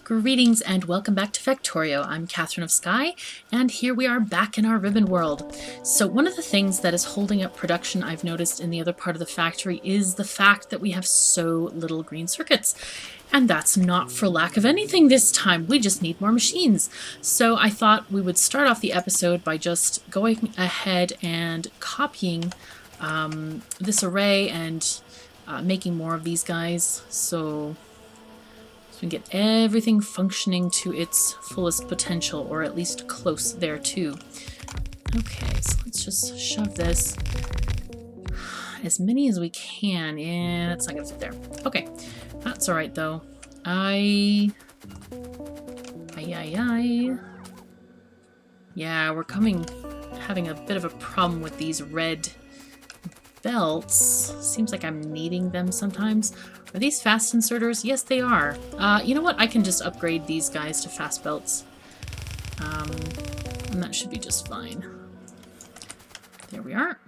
Greetings and welcome back to Factorio. I'm KatherineOfSky, and here we are back in our ribbon world. So one of the things that is holding up production I've noticed in the other part of the factory is the fact that we have so little green circuits. And that's not for lack of anything this time, we just need more machines. So I thought we would start off the episode by just going ahead and copying this array and making more of these guys. So we can get everything functioning to its fullest potential, or at least close thereto. Okay, so let's just shove this as many as we can. Yeah, that's not gonna fit there. Okay, that's all right though. Yeah, we're having a bit of a problem with these red belts. Seems like I'm needing them sometimes. Are these fast inserters? Yes, they are. You know what? I can just upgrade these guys to fast belts. And that should be just fine. There we are.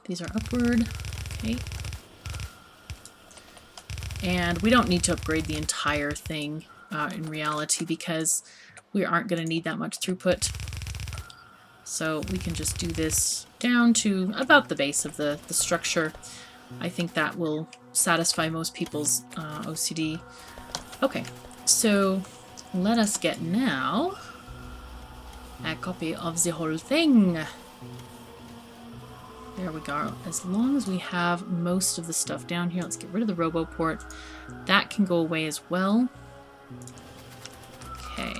These are upward. Okay. And we don't need to upgrade the entire thing in reality because we aren't going to need that much throughput. So we can just do this down to about the base of the structure. I think that will satisfy most people's OCD. Okay, so let us get now a copy of the whole thing. There we go. As long as we have most of the stuff down here, let's get rid of the robo port. That can go away as well. Okay.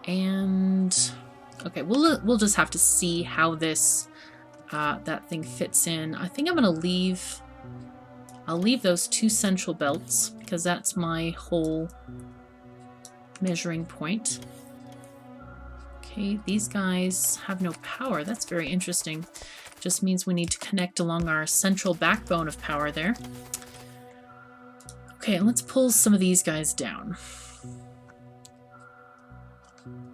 And okay, we'll just have to see how this that thing fits in. I think I'm gonna leave. I'll leave those two central belts because that's my whole measuring point. Okay, these guys have no power. That's very interesting. Just means we need to connect along our central backbone of power there. Okay, and let's pull some of these guys down.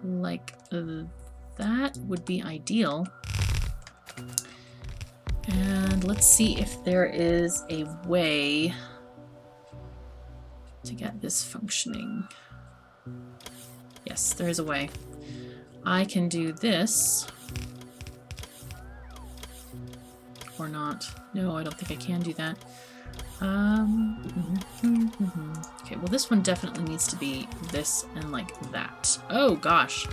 Like that would be ideal. And let's see if there is a way to get this functioning. Yes, there is a way. I can do this. Or not. No, I don't think I can do that. Okay, well this one definitely needs to be this and like that. Oh gosh,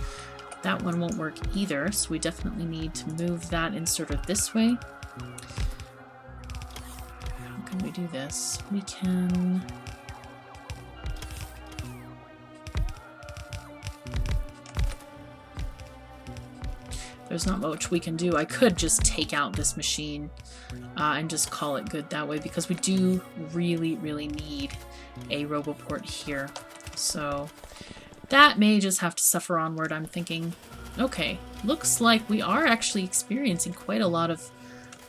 that one won't work either, so we definitely need to move that inserter this way. How can we do this? We can... There's not much we can do. I could just take out this machine and just call it good that way, because we do really, really need a roboport here. So that may just have to suffer onward, I'm thinking. Okay, looks like we are actually experiencing quite a lot of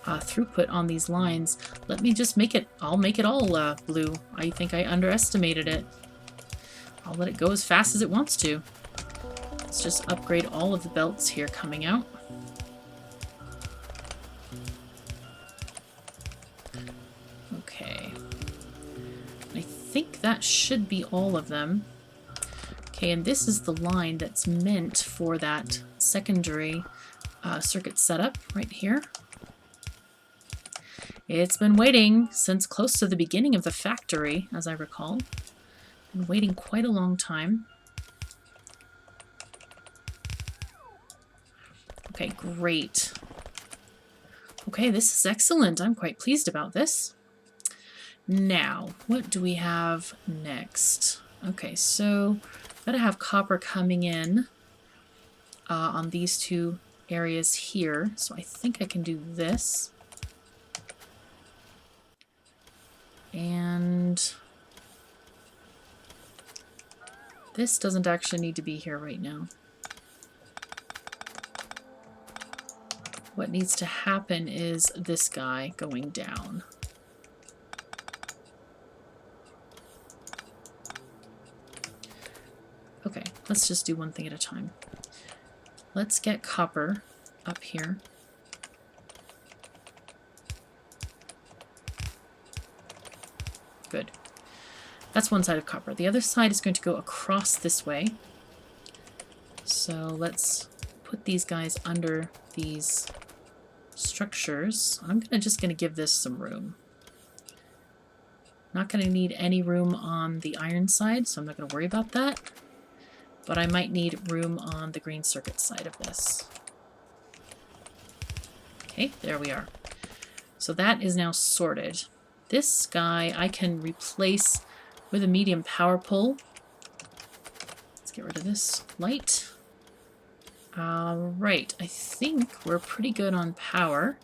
throughput on these lines. Let me just make it, I'll make it all blue. I think I underestimated it. I'll let it go as fast as it wants to. Let's just upgrade all of the belts here coming out. Okay. I think that should be all of them. Okay, and this is the line that's meant for that secondary circuit setup right here. It's been waiting since close to the beginning of the factory, as I recall. Been waiting quite a long time. Okay, great. Okay, this is excellent. I'm quite pleased about this. Now, what do we have next? Okay, so gotta have copper coming in on these two areas here. So I think I can do this. And this doesn't actually need to be here right now. What needs to happen is this guy going down. Okay, let's just do one thing at a time. Let's get copper up here. Good. That's one side of copper. The other side is going to go across this way. So let's put these guys under these structures. I'm just going to give this some room. Not going to need any room on the iron side, so I'm not going to worry about that. But I might need room on the green circuit side of this. Okay, there we are. So that is now sorted. This guy I can replace with a medium power pole. Let's get rid of this light. Right, I think we're pretty good on power.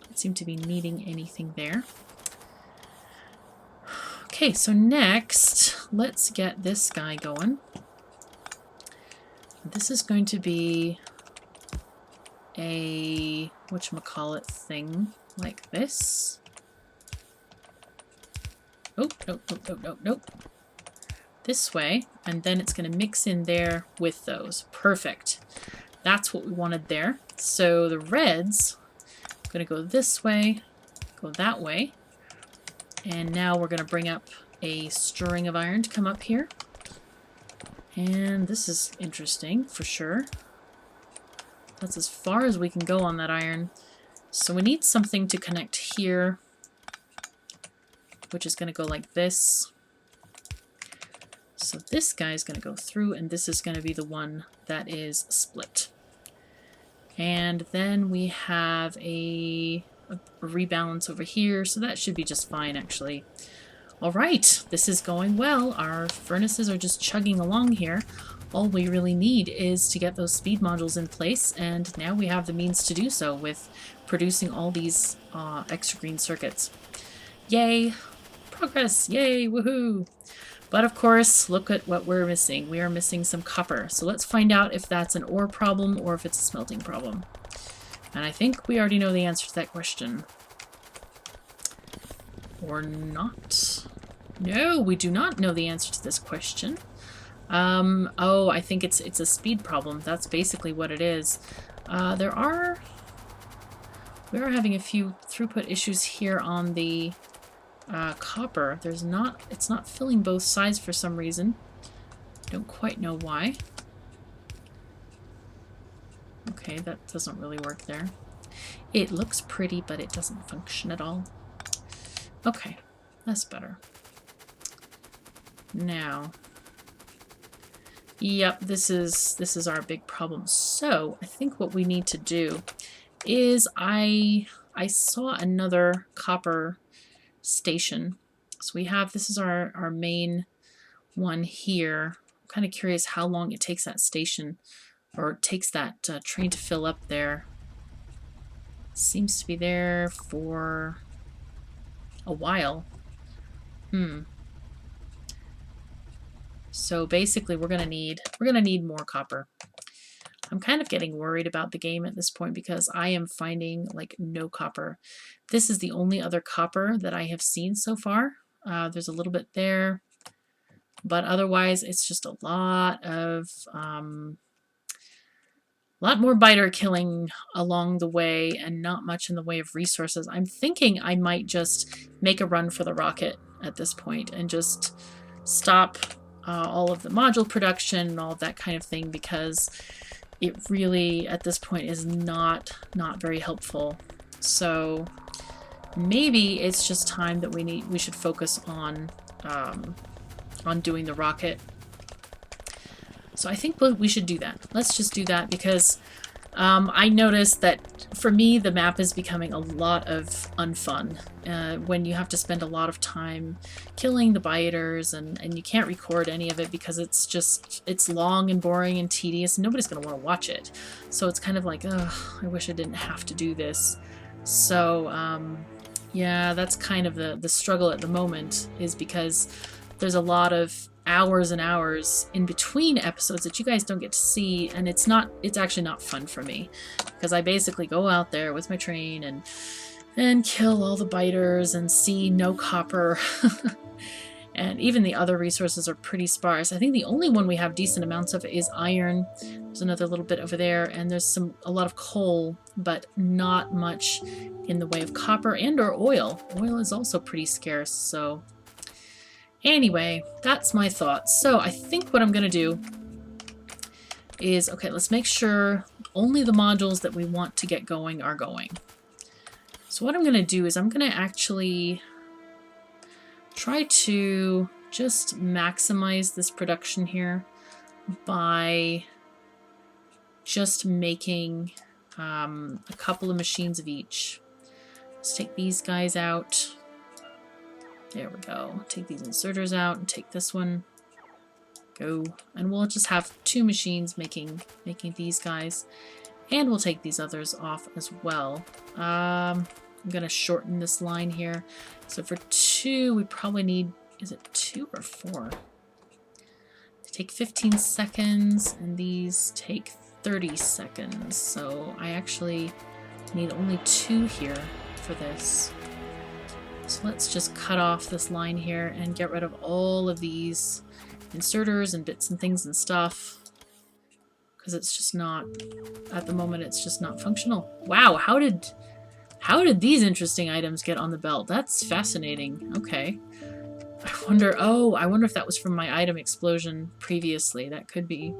Don't seem to be needing anything there. Okay, so next, let's get this guy going. This is going to be a whatchamacallit thing like this. Oh, nope, nope, nope, nope, nope. This way, and then it's going to mix in there with those. Perfect. That's what we wanted there. So the reds are going to go this way, go that way, and now we're going to bring up a stirring of iron to come up here. And this is interesting for sure. That's as far as we can go on that iron. So we need something to connect here, which is going to go like this. So this guy is going to go through, and this is going to be the one that is split. And then we have a rebalance over here, so that should be just fine, actually. All right, this is going well. Our furnaces are just chugging along here. All we really need is to get those speed modules in place, and now we have the means to do so with producing all these extra green circuits. Yay! Progress! Yay! Woohoo! But of course, look at what we're missing. We are missing some copper. So let's find out if that's an ore problem or if it's a smelting problem. And I think we already know the answer to that question. Or not. No, we do not know the answer to this question. Oh, I think it's a speed problem. That's basically what it is. We are having a few throughput issues here on the copper. It's not filling both sides for some reason. Don't quite know why. Okay, that doesn't really work there. It looks pretty, but it doesn't function at all. Okay, that's better. Now, yep, this is our big problem. So I think what we need to do is I saw another copper station. So we have, this is our main one here. I'm kind of curious how long it takes that station, or it takes that train to fill up there. Seems to be there for a while. So basically we're gonna need more copper. I'm kind of getting worried about the game at this point because I am finding like no copper. This is the only other copper that I have seen so far. There's a little bit there, but otherwise it's just a lot more biter killing along the way and not much in the way of resources. I'm thinking I might just make a run for the rocket at this point and just stop all of the module production and all of that kind of thing, because it really at this point is not very helpful. So maybe it's just time that we should focus on doing the rocket. So I think we should do that. Let's just do that, because I noticed that for me the map is becoming a lot of unfun when you have to spend a lot of time killing the biters, and you can't record any of it because it's long and boring and tedious and nobody's going to want to watch it. So it's kind of like, ugh, I wish I didn't have to do this. So yeah, that's kind of the struggle at the moment, is because there's a lot of hours and hours in between episodes that you guys don't get to see, and it's actually not fun for me, because I basically go out there with my train and kill all the biters and see no copper. And even the other resources are pretty sparse. I think the only one we have decent amounts of is iron. There's another little bit over there, and there's a lot of coal, but not much in the way of copper and or oil. Oil is also pretty scarce, so Anyway, that's my thoughts. So I think what I'm going to do is, okay, let's make sure only the modules that we want to get going are going. So what I'm going to do is I'm going to actually try to just maximize this production here by just making a couple of machines of each. Let's take these guys out. There we go. Take these inserters out and take this one. Go. And we'll just have 2 machines making these guys. And we'll take these others off as well. I'm going to shorten this line here. So for 2, we probably need, is it 2 or 4? They take 15 seconds, and these take 30 seconds. So I actually need only 2 here for this. So let's just cut off this line here and get rid of all of these inserters and bits and things and stuff. Because it's just not, at the moment, it's just not functional. Wow, how did these interesting items get on the belt? That's fascinating. Okay. I wonder if that was from my item explosion previously. That could be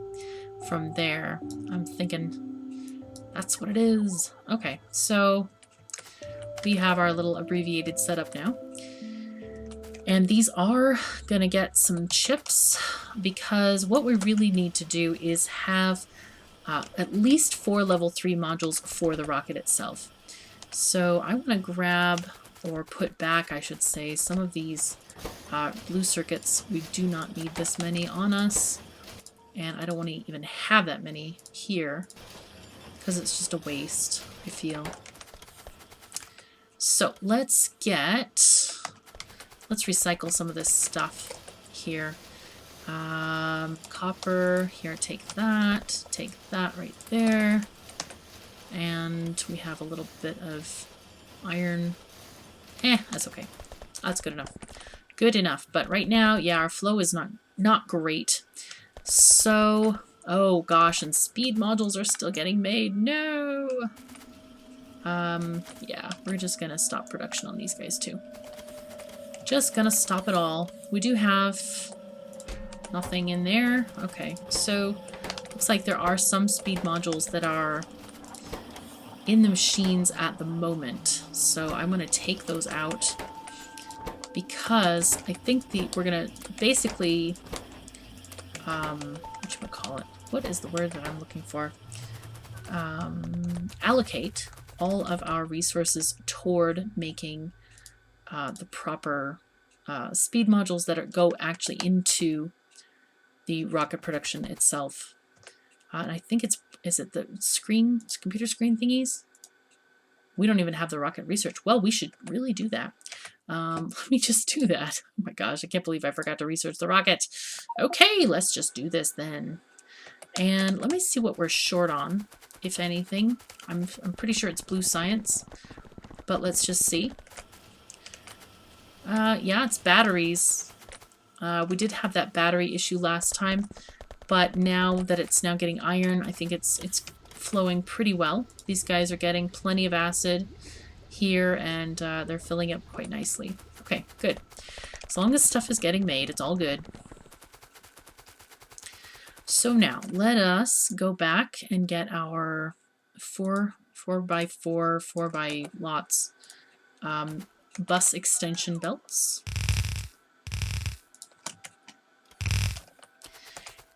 from there. I'm thinking that's what it is. Okay, so we have our little abbreviated setup now. And these are going to get some chips because what we really need to do is have at least 4 level 3 modules for the rocket itself. So I want to grab, or put back, I should say, some of these blue circuits. We do not need this many on us. And I don't want to even have that many here because it's just a waste, I feel. So let's recycle some of this stuff here. Copper, here, take that right there. And we have a little bit of iron. That's okay. That's good enough. Good enough. But right now, yeah, our flow is not great. So, oh gosh, and speed modules are still getting made. No! Yeah, we're just gonna stop production on these guys too. Just gonna stop it all. We do have nothing in there. Okay, so looks like there are some speed modules that are in the machines at the moment. So I'm gonna take those out because I think we're gonna basically whatchamacallit? What is the word that I'm looking for? Allocate all of our resources toward making the proper speed modules that go actually into the rocket production itself. And I think is it the computer screen thingies? We don't even have the rocket research. Well, we should really do that. Let me just do that. Oh my gosh, I can't believe I forgot to research the rocket. Okay, let's just do this then. And let me see what we're short on, if anything. I'm pretty sure it's blue science, but let's just see. Yeah, it's batteries. We did have that battery issue last time, but now that it's now getting iron, I think it's flowing pretty well. These guys are getting plenty of acid here, and they're filling up quite nicely. Okay, good. As long as stuff is getting made, it's all good. So now, let us go back and get our 4x4, 4x lots bus extension belts.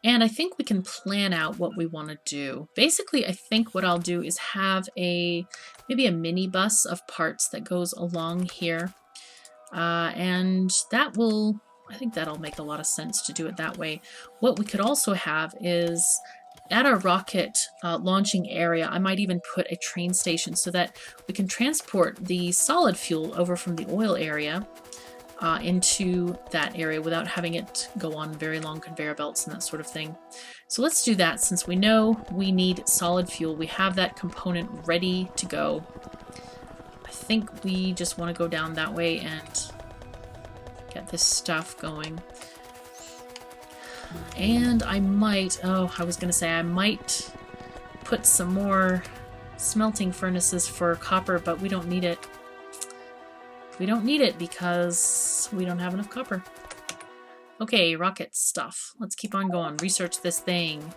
And I think we can plan out what we want to do. Basically, I think what I'll do is have maybe a mini bus of parts that goes along here. And that will, I think that'll make a lot of sense to do it that way. What we could also have is at our rocket launching area, I might even put a train station so that we can transport the solid fuel over from the oil area into that area without having it go on very long conveyor belts and that sort of thing. So let's do that since we know we need solid fuel. We have that component ready to go. I think we just want to go down that way and get this stuff going. And I might, I was going to say I might put some more smelting furnaces for copper, but we don't need it. We don't need it because we don't have enough copper. Okay, rocket stuff. Let's keep on going. Research this thing.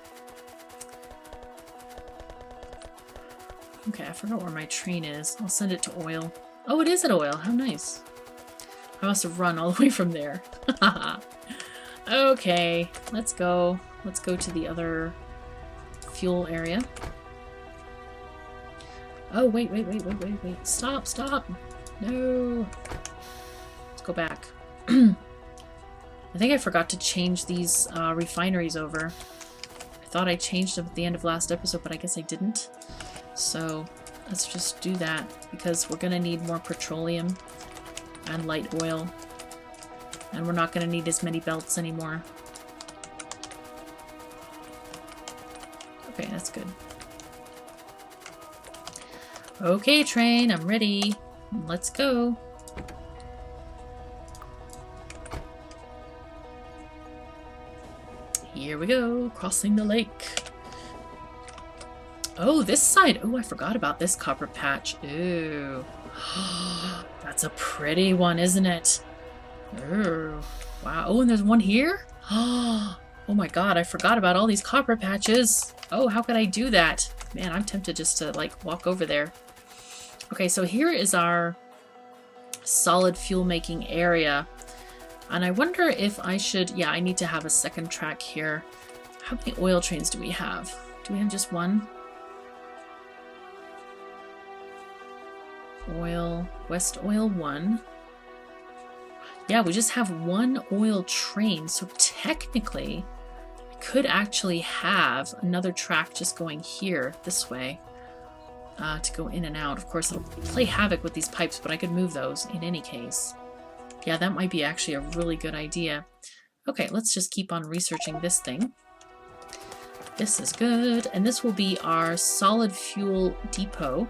Okay, I forgot where my train is. I'll send it to oil. Oh, it is at oil. How nice. I must have run all the way from there. Okay, let's go. Let's go to the other fuel area. Oh, wait. Stop. No. Let's go back. I think I forgot to change these refineries over. I thought I changed them at the end of last episode, but I guess I didn't. So let's just do that, because we're going to need more petroleum and light oil. And we're not going to need as many belts anymore. Okay, that's good. Okay, train, I'm ready. Let's go. Here we go, crossing the lake. Oh, this side. Oh, I forgot about this copper patch. Ooh. That's a pretty one, isn't it? Ooh. Wow. Oh, and there's one here? Oh my god, I forgot about all these copper patches. Oh, how could I do that? Man, I'm tempted just to, like, walk over there. Okay, so here is our solid fuel making area. And I wonder if I should... Yeah, I need to have a second track here. How many oil trains do we have? Do we have just one? Oil, West Oil 1. Yeah, we just have one oil train, so technically I could actually have another track just going here, this way, to go in and out. Of course, it'll play havoc with these pipes, but I could move those in any case. Yeah, that might be actually a really good idea. Okay, let's just keep on researching this thing. This is good, and this will be our solid fuel depot.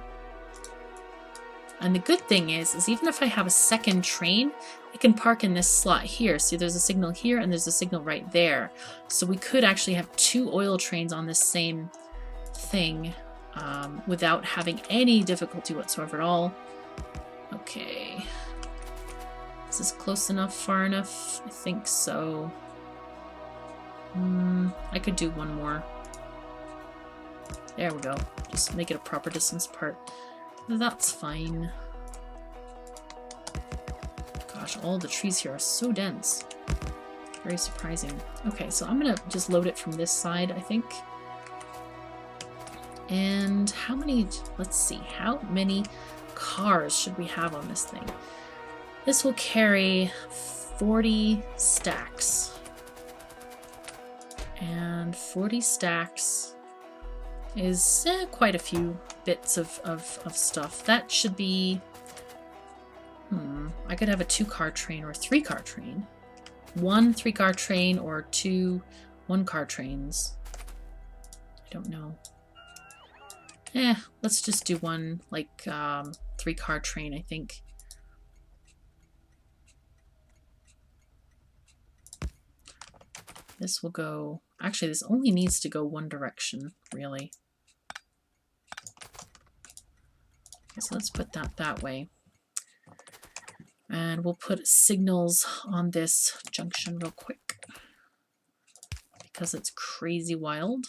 And the good thing is even if I have a second train, I can park in this slot here. See, there's a signal here and there's a signal right there. So we could actually have two oil trains on this same thing without having any difficulty whatsoever at all. Okay. Is this close enough, far enough? I think so. I could do one more. There we go. Just make it a proper distance apart. That's fine. Gosh, all the trees here are so dense. Very surprising. Okay, so I'm gonna just load it from this side, I think. And how many, let's see, how many cars should we have on this thing? This will carry 40 stacks. And 40 stacks is quite a few bits of stuff. That should be... I could have a 2-car train or a 3-car train. 1 3-car train or 2 1-car trains. I don't know. Let's just do one, like, 3-car train, I think. This will go... Actually, this only needs to go one direction, really. Okay, so let's put that way. And we'll put signals on this junction real quick, because it's crazy wild.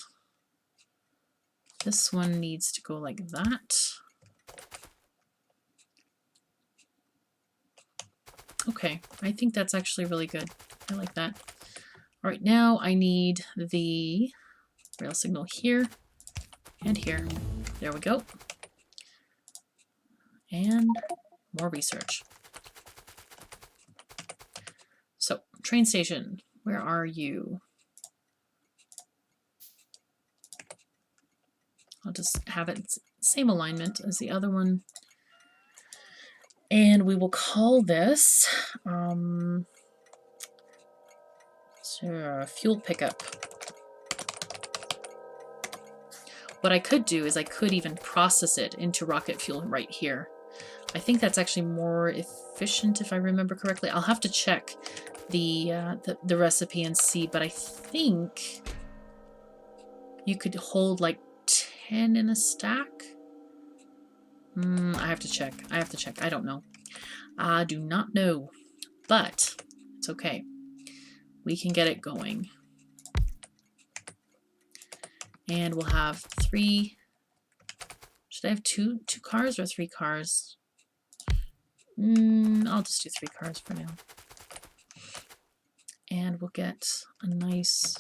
This one needs to go like that. Okay, I think that's actually really good. I like that. All right, now I need the rail signal here and here. There we go. And more research. So, train station, where are you? I'll just have it same alignment as the other one. And we will call this fuel pickup. What I could do is I could even process it into rocket fuel right here. I think that's actually more efficient if I remember correctly. I'll have to check the recipe and see, but I think you could hold like 10 in a stack. I have to check. I don't know. I do not know, but it's okay. we can get it going. And we'll have 3. Should I have two cars or 3 cars? I'll just do 3 cars for now. And we'll get a nice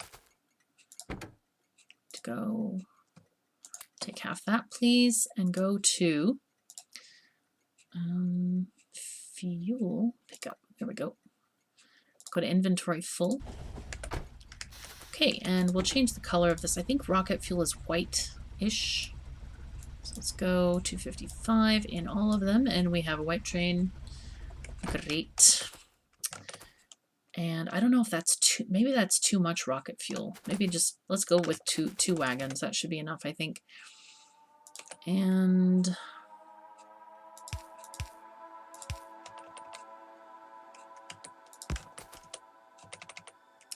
to go. Take half that, please, and go to fuel pickup. There we go. Go to inventory full. Okay, and we'll change the color of this. I think rocket fuel is white-ish. So let's go 255 in all of them, and we have a white train. Great. And I don't know if that's too, maybe that's too much rocket fuel. Maybe just, let's go with two wagons. That should be enough, I think. And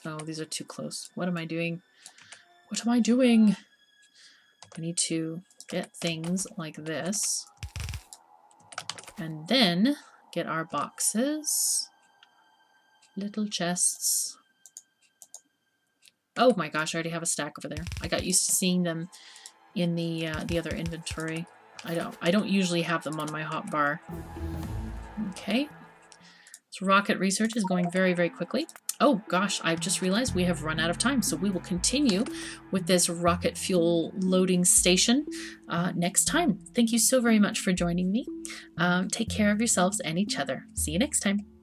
oh, these are too close. What am I doing? What am I doing? I need to get things like this. And then get our boxes. Little chests. Oh my gosh, I already have a stack over there. I got used to seeing them in the other inventory. I don't usually have them on my hotbar. Okay. So rocket research is going very, very quickly. Oh gosh, I've just realized we have run out of time, so we will continue with this rocket fuel loading station next time. Thank you so very much for joining me. Take care of yourselves and each other. See you next time.